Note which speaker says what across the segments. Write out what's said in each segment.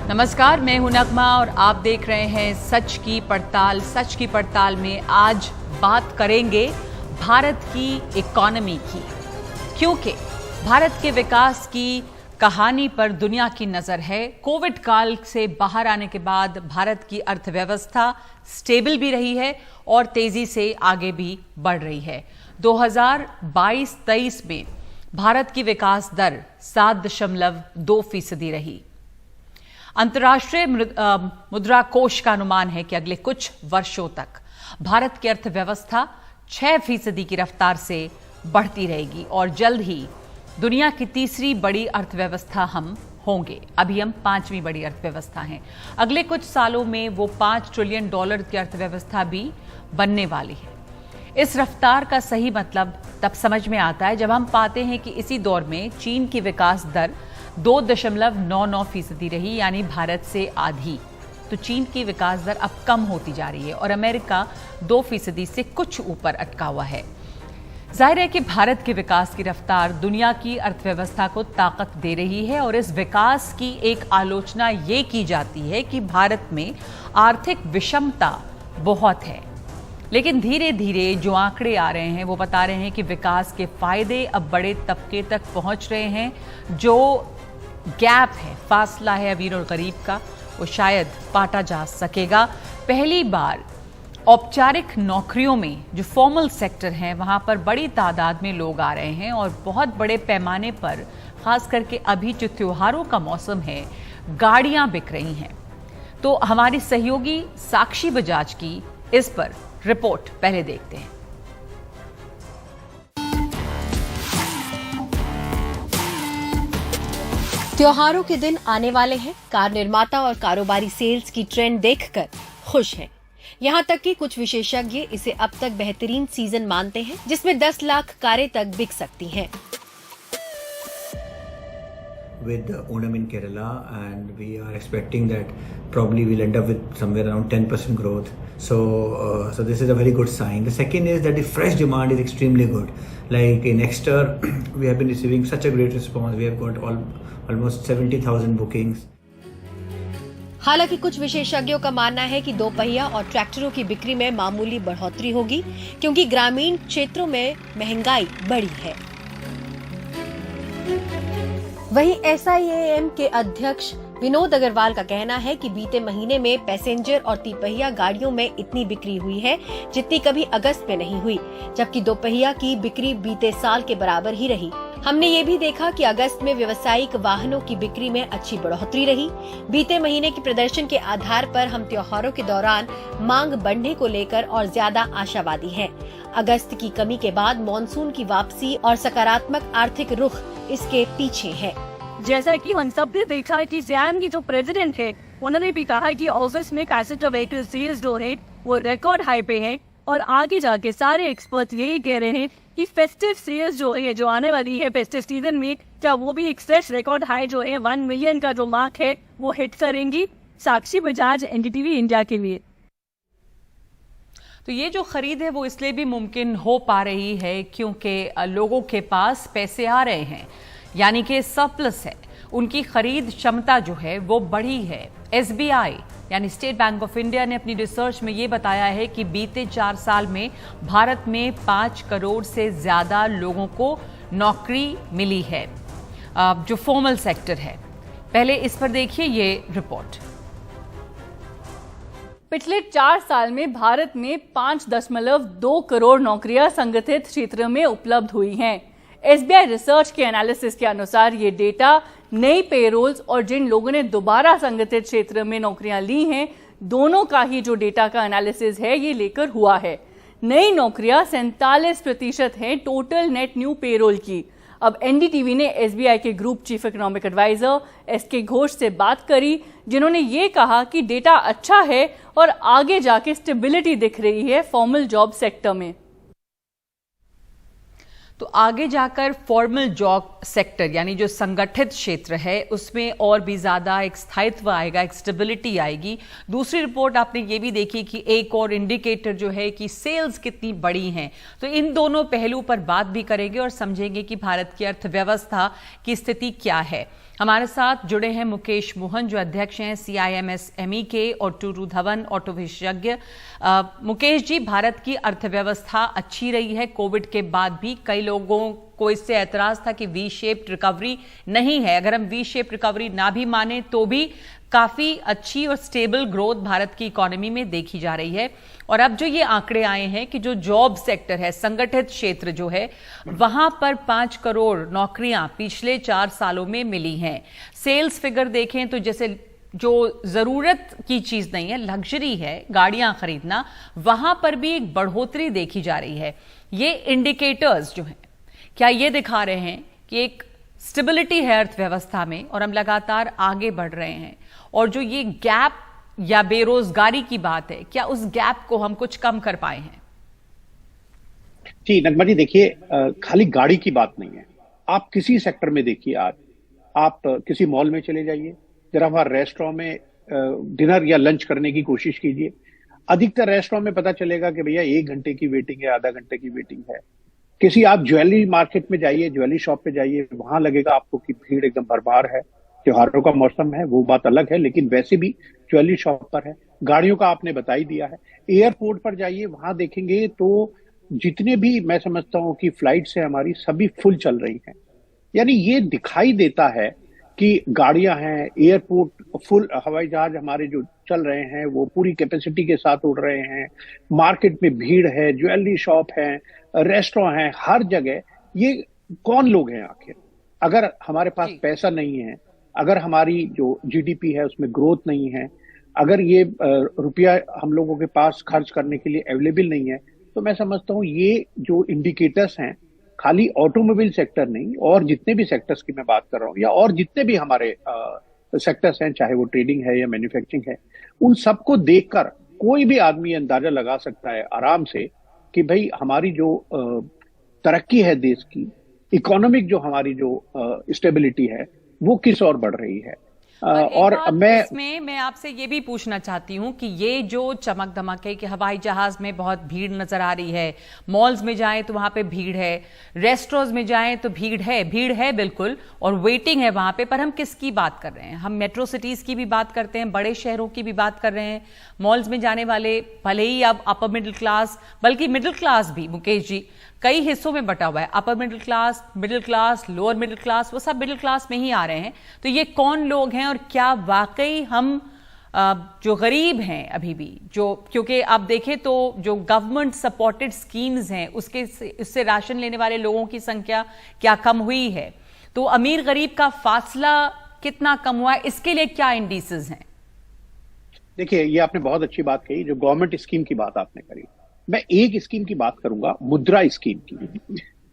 Speaker 1: नमस्कार, मैं हूं नगमा और आप देख रहे हैं सच की पड़ताल। सच की पड़ताल में आज बात करेंगे भारत की इकोनॉमी की, क्योंकि भारत के विकास की कहानी पर दुनिया की नजर है। कोविड काल से बाहर आने के बाद भारत की अर्थव्यवस्था स्टेबल भी रही है और तेजी से आगे भी बढ़ रही है। 2022-23 में भारत की विकास दर 7.2% रही। अंतर्राष्ट्रीय मुद्रा कोष का अनुमान है कि अगले कुछ वर्षों तक भारत की अर्थव्यवस्था 6% की रफ्तार से बढ़ती रहेगी और जल्द ही दुनिया की तीसरी बड़ी अर्थव्यवस्था हम होंगे। अभी हम 5वीं बड़ी अर्थव्यवस्था हैं। अगले कुछ सालों में वो $5 ट्रिलियन की अर्थव्यवस्था भी बनने वाली है। इस रफ्तार का सही मतलब तब समझ में आता है जब हम पाते हैं कि इसी दौर में चीन की विकास दर 2.99% रही, यानी भारत से आधी। तो चीन की विकास दर अब कम होती जा रही है और अमेरिका 2% से कुछ ऊपर अटका हुआ है। जाहिर है कि भारत के विकास की रफ्तार दुनिया की अर्थव्यवस्था को ताकत दे रही है और इस विकास की एक आलोचना ये की जाती है कि भारत में आर्थिक विषमता बहुत है। लेकिन धीरे धीरे जो आंकड़े आ रहे हैं वो बता रहे हैं कि विकास के फायदे अब बड़े तबके तक पहुंच रहे हैं। जो गैप है, फासला है अमीर और गरीब का, वो शायद पाटा जा सकेगा। पहली बार औपचारिक नौकरियों में जो फॉर्मल सेक्टर हैं वहां पर बड़ी तादाद में लोग आ रहे हैं और बहुत बड़े पैमाने पर, खास करके अभी जो त्योहारों का मौसम है, गाड़ियां बिक रही हैं। तो हमारी सहयोगी साक्षी बजाज की इस पर रिपोर्ट पहले देखते हैं।
Speaker 2: त्योहारों के दिन आने वाले हैं। कार निर्माता और कारोबारी सेल्स की ट्रेंड देखकर खुश हैं। यहाँ तक कि कुछ विशेषज्ञ इसे अब तक बेहतरीन सीजन मानते हैं जिसमें 10 लाख कारें तक बिक सकती हैं।
Speaker 3: With Onam in Kerala, and we are expecting that probably we'll end up with somewhere around 10% growth. So this is a very good sign. The second is that the fresh demand is extremely good. Like in Exeter, we have been receiving such a great response. We have got almost 70,000 bookings.
Speaker 2: हालांकि कुछ विशेषज्ञों का मानना है कि दोपहिया और ट्रैक्टरों की बिक्री में मामूली बढ़ोतरी होगी क्योंकि ग्रामीण क्षेत्रों में महंगाई बढ़ी है। वहीं SIAM के अध्यक्ष विनोद अग्रवाल का कहना है कि बीते महीने में पैसेंजर और तिपहिया गाड़ियों में इतनी बिक्री हुई है जितनी कभी अगस्त में नहीं हुई, जबकि दोपहिया की बिक्री बीते साल के बराबर ही रही। हमने ये भी देखा कि अगस्त में व्यावसायिक वाहनों की बिक्री में अच्छी बढ़ोतरी रही। बीते महीने के प्रदर्शन के आधार पर हम त्योहारों के दौरान मांग बढ़ने को लेकर और ज्यादा आशावादी हैं। अगस्त की कमी के बाद मॉनसून की वापसी और सकारात्मक आर्थिक रुख इसके पीछे है।
Speaker 4: जैसा कि हम सब ने देखा है कि SIAM की जो प्रेसिडेंट है उन्होंने भी कहा कि अगस्त में पैसेंजर व्हीकल सेल्स जो है वो रिकॉर्ड हाई पे है और आगे जाके सारे एक्सपर्ट यही कह रहे हैं कि फेस्टिव सेल्स जो है, जो आने वाली है फेस्टिव सीजन में, क्या वो भी एक फ्रेश रिकॉर्ड हाई जो है 1 मिलियन का जो मार्क है वो हिट करेंगी। साक्षी बजाज, NDTV इंडिया के लिए।
Speaker 1: तो ये जो खरीद है वो इसलिए भी मुमकिन हो पा रही है क्योंकि लोगों के पास पैसे आ रहे हैं, यानी कि सरप्लस है। उनकी खरीद क्षमता जो है वो बढ़ी है। SBI यानी स्टेट बैंक ऑफ इंडिया ने अपनी रिसर्च में ये बताया है कि बीते 4 साल में भारत में 5 करोड़ से ज्यादा लोगों को नौकरी मिली है, जो फॉर्मल सेक्टर है। पहले इस पर देखिए ये रिपोर्ट।
Speaker 4: पिछले 4 साल में भारत में 5.2 करोड़ नौकरियां संगठित क्षेत्र में उपलब्ध हुई हैं। SBI रिसर्च के एनालिसिस के अनुसार ये डेटा नई पेरोल्स और जिन लोगों ने दोबारा संगठित क्षेत्र में नौकरियां ली हैं, दोनों का ही जो डेटा का एनालिसिस है ये लेकर हुआ है। नई नौकरियां 47% हैं टोटल नेट न्यू पेरोल की। अब NDTV ने SBI के group chief economic adviser SK Ghosh से बात करी, जिन्होंने ये कहा कि डेटा अच्छा है और आगे जाके स्टेबिलिटी दिख रही है फॉर्मल जॉब सेक्टर में।
Speaker 1: तो आगे जाकर फॉर्मल जॉब सेक्टर यानी जो संगठित क्षेत्र है उसमें और भी ज्यादा एक स्थायित्व आएगा, एक स्टेबिलिटी आएगी। दूसरी रिपोर्ट आपने ये भी देखी कि एक और इंडिकेटर जो है कि सेल्स कितनी बड़ी हैं। तो इन दोनों पहलू पर बात भी करेंगे और समझेंगे कि भारत की अर्थव्यवस्था की स्थिति क्या है। हमारे साथ जुड़े हैं मुकेश मोहन, जो अध्यक्ष हैं CIMSME के, और टूरू धवन, ऑटो विशेषज्ञ। मुकेश जी, भारत की अर्थव्यवस्था अच्छी रही है कोविड के बाद भी। कई लोगों को इससे ऐतराज था कि वी शेप्ड रिकवरी नहीं है। अगर हम वी शेप्ड रिकवरी ना भी माने तो भी काफी अच्छी और स्टेबल ग्रोथ भारत की इकोनॉमी में देखी जा रही है। और अब जो ये आंकड़े आए हैं कि जो जॉब सेक्टर है, संगठित क्षेत्र जो है, वहां पर 5 करोड़ नौकरियां पिछले 4 सालों में मिली हैं। सेल्स फिगर देखें तो जैसे जो जरूरत की चीज नहीं है, लग्जरी है, गाड़ियां खरीदना, वहां पर भी एक बढ़ोतरी देखी जा रही है। ये इंडिकेटर्स जो हैं, क्या ये दिखा रहे हैं कि एक स्टेबिलिटी है अर्थव्यवस्था में और हम लगातार आगे बढ़ रहे हैं? और जो ये गैप या बेरोजगारी की बात है, क्या उस गैप को हम कुछ कम कर पाए हैं?
Speaker 5: जी नगमा जी, देखिए, खाली गाड़ी की बात नहीं है। आप किसी सेक्टर में देखिए, आज आप किसी मॉल में चले जाइए, जरा वहां रेस्टोरेंट में डिनर या लंच करने की कोशिश कीजिए। अधिकतर रेस्टोरेंट में पता चलेगा कि भैया 1 घंटे की वेटिंग है, आधा घंटे की वेटिंग है। किसी आप ज्वेलरी मार्केट में जाइए, ज्वेलरी शॉप पे जाइए, वहां लगेगा आपको कि भीड़ एकदम भरमार है। त्योहारों का मौसम है, वो बात अलग है, लेकिन वैसे भी ज्वेलरी शॉप पर है। गाड़ियों का आपने बता ही दिया है। एयरपोर्ट पर जाइए, वहां देखेंगे तो जितने भी मैं समझता हूं कि फ्लाइट्स है हमारी, सभी फुल चल रही हैं। यानी ये दिखाई देता है कि गाड़ियां हैं, एयरपोर्ट फुल, हवाई जहाज हमारे जो चल रहे हैं वो पूरी कैपेसिटी के साथ उड़ रहे हैं। मार्केट में भीड़ है, ज्वेलरी शॉप है, रेस्टोरेंट है, हर जगह। ये कौन लोग हैं आखिर? अगर हमारे पास पैसा नहीं है, अगर हमारी जो GDP है उसमें ग्रोथ नहीं है, अगर ये रुपया हम लोगों के पास खर्च करने के लिए अवेलेबल नहीं है, तो मैं समझता हूँ ये जो इंडिकेटर्स हैं, खाली ऑटोमोबाइल सेक्टर नहीं, और जितने भी सेक्टर्स की मैं बात कर रहा हूँ, या और जितने भी हमारे सेक्टर्स हैं, चाहे वो ट्रेडिंग है या मैन्युफैक्चरिंग है, उन सबको देखकर कोई भी आदमी अंदाजा लगा सकता है आराम से कि भाई हमारी जो तरक्की है देश की, इकोनॉमिक जो हमारी जो स्टेबिलिटी है, वो किस ओर बढ़ रही है। और
Speaker 1: मैं आपसे ये भी पूछना चाहती हूँ कि ये जो चमक धमक है कि हवाई जहाज में बहुत भीड़ नजर आ रही है, मॉल्स में जाएं तो वहां पे भीड़ है, रेस्टोरेंट्स में जाएं तो भीड़ है बिल्कुल, और वेटिंग है वहां पे। पर हम किसकी बात कर रहे हैं? हम मेट्रो सिटीज की भी बात करते हैं, बड़े शहरों की भी बात कर रहे हैं। मॉल्स में जाने वाले भले ही अब अपर मिडिल क्लास, बल्कि मिडिल क्लास भी, मुकेश जी, कई हिस्सों में बटा हुआ है। Upper middle class, lower middle class, वो सब मिडिल क्लास में ही आ रहे हैं। तो ये कौन लोग हैं और क्या वाकई हम जो गरीब हैं अभी भी, जो, क्योंकि आप देखें तो जो गवर्नमेंट सपोर्टेड स्कीम्स हैं उससे राशन लेने वाले लोगों की संख्या क्या कम हुई है? तो अमीर गरीब का फासला कितना कम हुआ है? इसके लिए क्या इंडिसेस हैं?
Speaker 5: देखिए, ये आपने बहुत अच्छी बात कही, जो गवर्नमेंट स्कीम की बात आपने करी। मैं एक स्कीम की बात करूंगा, मुद्रा स्कीम की।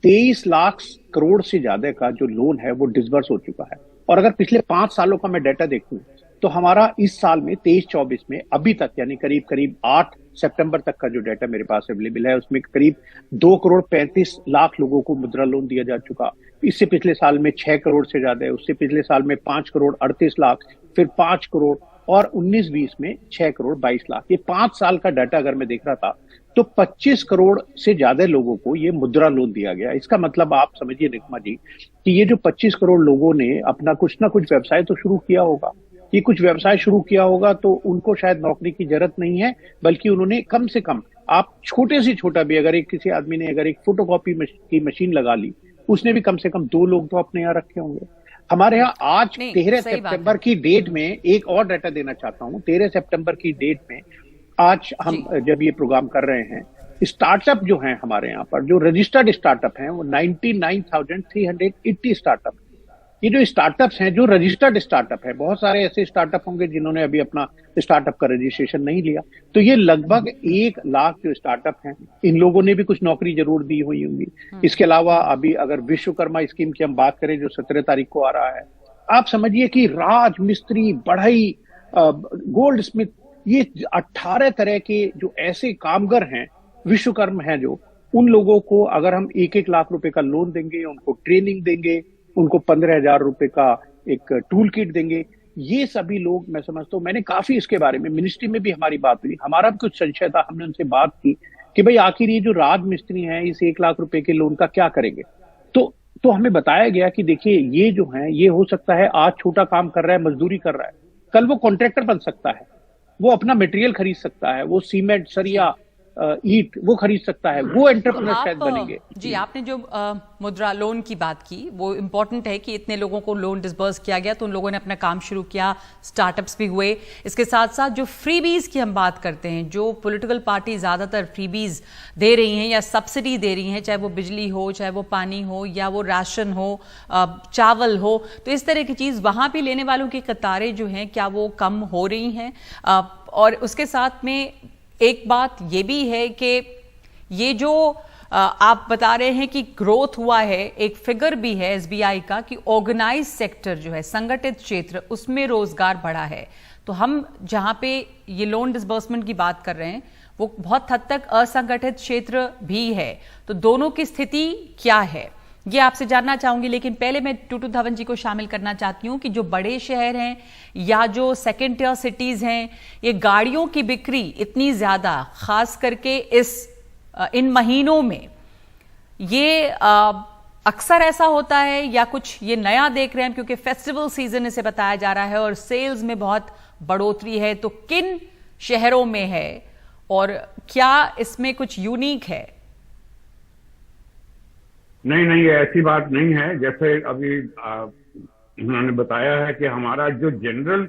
Speaker 5: 23 लाख करोड़ से ज्यादा का जो लोन है वो डिसबर्स हो चुका है। और अगर पिछले 5 सालों का मैं डाटा देखूं तो हमारा इस साल में 23-24 में अभी तक, यानी करीब करीब 8 सितंबर तक का जो डाटा मेरे पास अवेलेबल है, उसमें करीब 2 करोड़ 35 लाख लोगों को मुद्रा लोन दिया जा चुका। इससे पिछले साल में 6 करोड़ से ज्यादा है, उससे पिछले साल में 5 करोड़ 38 लाख, फिर 5 करोड़, और 19-20 में 6 करोड़ 22 लाख। ये 5 साल का डाटा अगर मैं देख रहा था तो 25 करोड़ से ज्यादा लोगों को ये मुद्रा लोन दिया गया। इसका मतलब आप समझिए निकमा जी कि ये जो 25 करोड़ लोगों ने अपना कुछ ना कुछ व्यवसाय तो शुरू किया होगा। ये कुछ व्यवसाय शुरू किया होगा तो उनको शायद नौकरी की जरूरत नहीं है, बल्कि उन्होंने कम से कम, आप छोटे से छोटा भी, अगर किसी आदमी ने अगर एक फोटोकॉपी की मशीन लगा ली, उसने भी कम से कम 2 लोग तो अपने यहाँ रखे होंगे। हमारे यहाँ आज 13 सितंबर की डेट में एक और डाटा देना चाहता हूँ। 13 सितंबर की डेट में आज हम जब ये प्रोग्राम कर रहे हैं, स्टार्टअप जो हैं हमारे यहाँ पर, जो रजिस्टर्ड स्टार्टअप हैं, वो 99,380 स्टार्टअप। ये जो स्टार्टअप्स हैं, जो रजिस्टर्ड स्टार्टअप है, बहुत सारे ऐसे स्टार्टअप होंगे जिन्होंने अभी अपना स्टार्टअप का रजिस्ट्रेशन नहीं लिया, तो ये लगभग 1 लाख जो स्टार्टअप हैं, इन लोगों ने भी कुछ नौकरी जरूर दी हुई होंगी। इसके अलावा अभी अगर विश्वकर्मा स्कीम की हम बात करें, जो 17 तारीख को आ रहा है, आप समझिए कि राज मिस्त्री, बढ़ई, गोल्ड स्मिथ, ये 18 तरह के जो ऐसे कामगर हैं, विश्वकर्मा हैं, जो उन लोगों को अगर हम 1-1 लाख रुपए का लोन देंगे, उनको ट्रेनिंग देंगे, उनको 15,000 रुपए का एक टूल किट देंगे, ये सभी लोग, मैं समझता हूँ, मैंने काफी इसके बारे में मिनिस्ट्री में भी हमारी बात हुई, हमारा भी कुछ संशय था, हमने उनसे बात की कि भाई आखिर ये जो राज मिस्त्री हैं, इस 1 लाख रुपए के लोन का क्या करेंगे। तो तो हमें बताया गया कि देखिए ये जो है, ये हो सकता है आज छोटा काम कर रहा है, मजदूरी कर रहा है, कल वो कॉन्ट्रैक्टर बन सकता है, वो अपना मटेरियल खरीद सकता है, वो सीमेंट, सरिया, ईट वो खरीद सकता है, वो एंटरप्रेन्योर शायद बनेंगे।
Speaker 1: जी, आपने जो मुद्रा लोन की बात की वो इम्पोर्टेंट है कि इतने लोगों को लोन डिसबर्स किया गया तो उन लोगों ने अपना काम शुरू किया, स्टार्टअप्स भी हुए। इसके साथ साथ जो फ्रीबीज की हम बात करते हैं, जो पॉलिटिकल पार्टी ज़्यादातर फ्रीबीज दे रही हैं या सब्सिडी दे रही हैं, चाहे वो बिजली हो, चाहे वो पानी हो, या वो राशन हो, चावल हो, तो इस तरह की चीज़ वहाँ भी लेने वालों की कतारें जो हैं क्या वो कम हो रही हैं? और उसके साथ में एक बात ये भी है कि ये जो आप बता रहे हैं कि ग्रोथ हुआ है, एक फिगर भी है एसबीआई का कि ऑर्गेनाइज सेक्टर जो है, संगठित क्षेत्र, उसमें रोजगार बढ़ा है। तो हम जहां पे ये लोन डिसबर्समेंट की बात कर रहे हैं वो बहुत हद तक असंगठित क्षेत्र भी है। तो दोनों की स्थिति क्या है ये आपसे जानना चाहूंगी, लेकिन पहले मैं टूटू धवन जी को शामिल करना चाहती हूं कि जो बड़े शहर हैं या जो सेकेंड टियर सिटीज हैं, ये गाड़ियों की बिक्री इतनी ज्यादा, खास करके इन महीनों में, ये अक्सर ऐसा होता है या कुछ ये नया देख रहे हैं? क्योंकि फेस्टिवल सीजन इसे बताया जा रहा है और सेल्स में बहुत बढ़ोतरी है, तो किन शहरों में है और क्या इसमें कुछ यूनिक है?
Speaker 6: नहीं, ऐसी बात नहीं है। जैसे अभी उन्होंने बताया है कि हमारा जो जनरल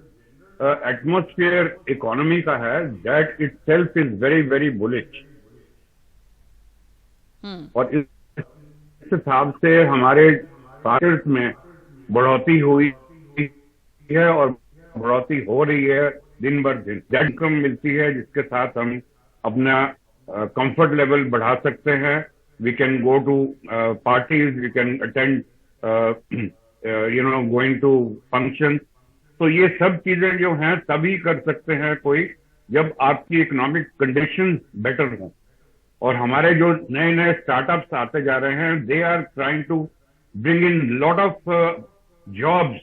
Speaker 6: एटमॉस्फेयर इकोनॉमी का है, that itself is very very bullish. और इस हिसाब से हमारे मार्केट में बढ़ोतरी हुई है और बढ़ोतरी हो रही है दिन बर दिन। इनकम मिलती है जिसके साथ हम अपना कंफर्ट लेवल बढ़ा सकते हैं। We can go to parties, we can attend, going to functions. तो ये सब चीजें जो हैं तभी कर सकते हैं कोई जब आपकी इकोनॉमिक कंडीशंस बेटर हों। और हमारे जो नए नए स्टार्टअप्स आते जा रहे हैं, they are trying to bring in lot of jobs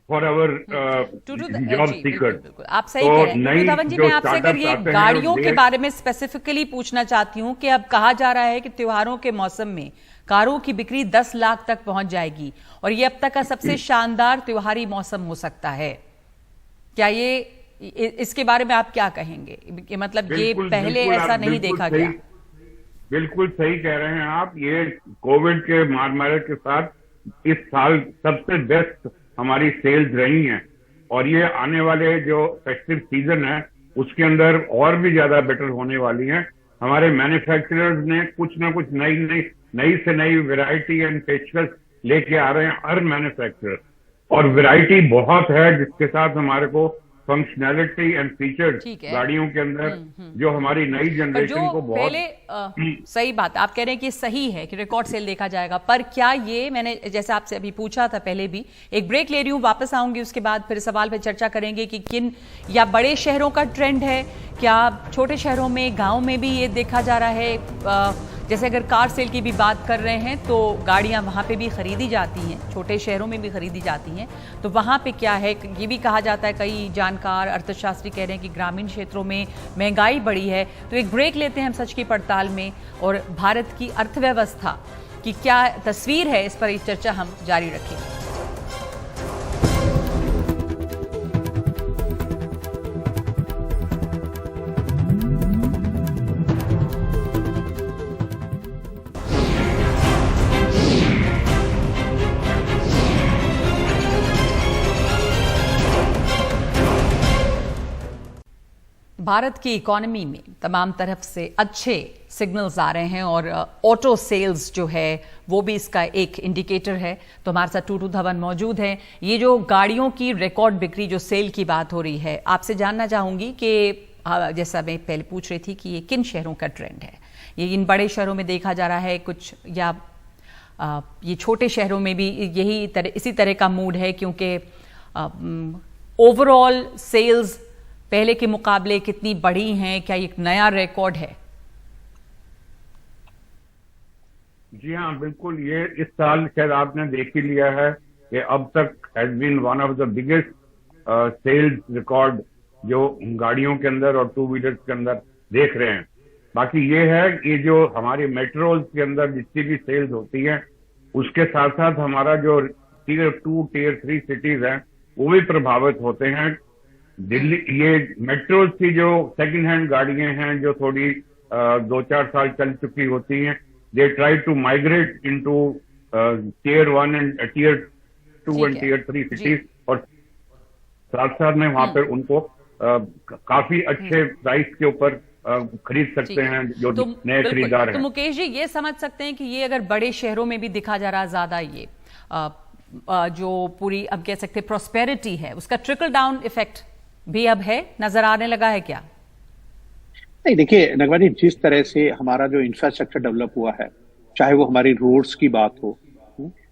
Speaker 6: for our job seekers.
Speaker 1: आप सही कह रहे हैं धवन जी। मैं आपसे अगर ये गाड़ियों के बारे में स्पेसिफिकली पूछना चाहती हूँ कि अब कहा जा रहा है कि त्योहारों के मौसम में कारों की बिक्री 10 लाख तक पहुंच जाएगी और ये अब तक का सबसे शानदार त्योहारी मौसम हो सकता है। क्या ये, इसके बारे में आप क्या कहेंगे? मतलब ये पहले ऐसा नहीं देखा गया।
Speaker 6: बिल्कुल सही कह रहे हैं आप। ये कोविड के महामारी के साथ इस साल सबसे बेस्ट हमारी सेल्स रही हैं और ये आने वाले जो फेस्टिव सीजन है उसके अंदर और भी ज्यादा बेटर होने वाली हैं। हमारे मैन्युफैक्चरर्स ने कुछ ना कुछ नई से नई वैरायटी एंड पेशकश लेके आ रहे हैं हर मैन्युफैक्चरर, और वैरायटी बहुत है जिसके साथ हमारे को फंक्शनैलिटी एंड फीचर्स गाड़ियों के अंदर जो हमारी नई जनरेशन को बहुत
Speaker 1: पहले सही बात आप कह रहे हैं कि सही है कि रिकॉर्ड सेल देखा जाएगा, पर क्या ये, मैंने जैसे आपसे अभी पूछा था पहले भी, एक ब्रेक ले रही हूं, वापस आऊंगी, उसके बाद फिर सवाल पे चर्चा करेंगे कि किन या बड़े शहरों का ट्रेंड है, क्या छोटे शहरों में, गाँव में भी ये देखा जा रहा है? जैसे अगर कार सेल की भी बात कर रहे हैं तो गाड़ियां वहां पे भी खरीदी जाती हैं, छोटे शहरों में भी खरीदी जाती हैं, तो वहां पे क्या है? ये भी कहा जाता है, कई जानकार अर्थशास्त्री कह रहे हैं कि ग्रामीण क्षेत्रों में महंगाई बढ़ी है। तो एक ब्रेक लेते हैं हम सच की पड़ताल में, और भारत की अर्थव्यवस्था की क्या तस्वीर है, इस पर ये चर्चा हम जारी रखेंगे। भारत की इकोनॉमी में तमाम तरफ से अच्छे सिग्नल्स आ रहे हैं और ऑटो सेल्स जो है वो भी इसका एक इंडिकेटर है। तो हमारे साथ टूटू धवन मौजूद हैं। ये जो गाड़ियों की रिकॉर्ड बिक्री, जो सेल की बात हो रही है, आपसे जानना चाहूंगी कि जैसा मैं पहले पूछ रही थी कि ये किन शहरों का ट्रेंड है? ये इन बड़े शहरों में देखा जा रहा है कुछ, या ये छोटे शहरों में भी इसी तरह का मूड है? क्योंकि ओवरऑल सेल्स पहले के मुकाबले कितनी बढ़ी हैं? क्या एक नया रिकॉर्ड है?
Speaker 6: जी हाँ, बिल्कुल। ये इस साल शायद आपने देख ही लिया है कि अब तक has been one of the biggest sales record जो गाड़ियों के अंदर और टू व्हीलर्स के अंदर देख रहे हैं। बाकी ये है कि जो हमारी मेट्रोज के अंदर जितनी भी सेल्स होती हैं उसके साथ साथ हमारा जो टीयर 2 टीयर 3 सिटीज हैं वो भी प्रभावित होते हैं। दिल्ली, ये मेट्रोज की जो सेकंड हैंड गाड़ियां हैं जो थोड़ी 2-4 साल चल चुकी होती हैं, they try to migrate into tier 1 and tier 2 and tier 3 cities, और साथ साथ में वहां पर उनको काफी अच्छे प्राइस के ऊपर खरीद सकते हैं जो नए खरीदार हैं।
Speaker 1: तो मुकेश जी, ये समझ सकते हैं कि ये अगर बड़े शहरों में भी दिखा जा रहा ज्यादा ये जो पूरी अब कह सकते हैं प्रॉस्पेरिटी है, उसका ट्रिकल डाउन इफेक्ट भी अब है, नजर आने लगा है क्या?
Speaker 5: नहीं, देखिए नगवानी, जिस तरह से हमारा जो इंफ्रास्ट्रक्चर डेवलप हुआ है, चाहे वो हमारी रोड्स की बात हो,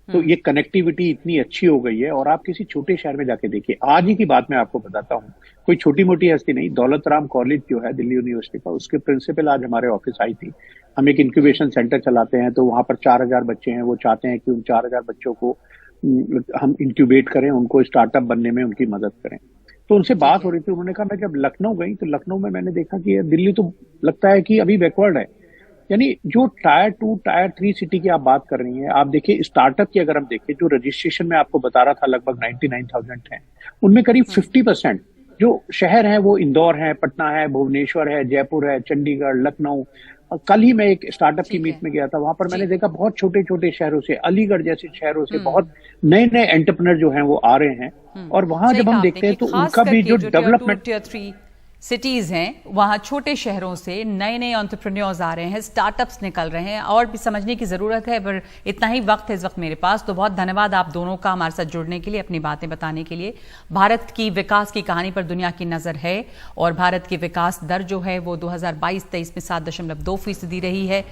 Speaker 5: तो ये कनेक्टिविटी इतनी अच्छी हो गई है। और आप किसी छोटे शहर में जाके देखिए, आज ही की बात मैं आपको बताता हूँ, कोई छोटी मोटी हस्ती नहीं, दौलत राम कॉलेज जो है दिल्ली यूनिवर्सिटी का, उसके प्रिंसिपल आज हमारे ऑफिस आई थी। हम एक इंक्यूबेशन सेंटर चलाते हैं, तो वहां पर 4000 बच्चे हैं। वो चाहते हैं कि उन 4000 बच्चों को हम इंक्यूबेट करें, उनको स्टार्टअप बनने में उनकी मदद करें। तो उनसे बात हो रही थी, उन्होंने कहा मैं जब लखनऊ गई तो लखनऊ में मैंने देखा कि दिल्ली तो लगता है कि अभी बैकवर्ड है। यानी जो टायर 2 टायर 3 सिटी की आप बात कर रही हैं, आप देखिए स्टार्टअप की अगर हम देखें, जो रजिस्ट्रेशन में आपको बता रहा था लगभग 99,000 है, उनमें करीब 50% जो शहर है वो इंदौर है, पटना है, भुवनेश्वर है, जयपुर है, चंडीगढ़, लखनऊ। कल ही मैं एक स्टार्टअप की मीट में गया था, वहां पर मैंने देखा बहुत छोटे छोटे शहरों से, अलीगढ़ जैसे शहरों से बहुत नए नए एंटरप्रेन्योर जो हैं वो आ रहे हैं। और वहां जब हम देखते हैं तो उनका भी जो डेवलपमेंट,
Speaker 1: टियर 3 सिटीज हैं, वहां छोटे शहरों से नए नए एंटरप्रेन्योर्स आ रहे हैं, स्टार्टअप्स निकल रहे हैं, और भी समझने की जरूरत है, पर इतना ही वक्त है इस वक्त मेरे पास। तो बहुत धन्यवाद आप दोनों का हमारे साथ जुड़ने के लिए, अपनी बातें बताने के लिए। भारत की विकास की कहानी पर दुनिया की नजर है, और भारत की विकास दर जो है वो 2022-23 में 7.2% रही है।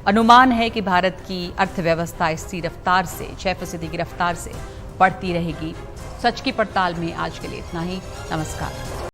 Speaker 1: अनुमान है कि भारत की अर्थव्यवस्था इसी रफ्तार से 6% की रफ्तार से बढ़ती रहेगी। सच की पड़ताल में आज के लिए इतना ही। नमस्कार।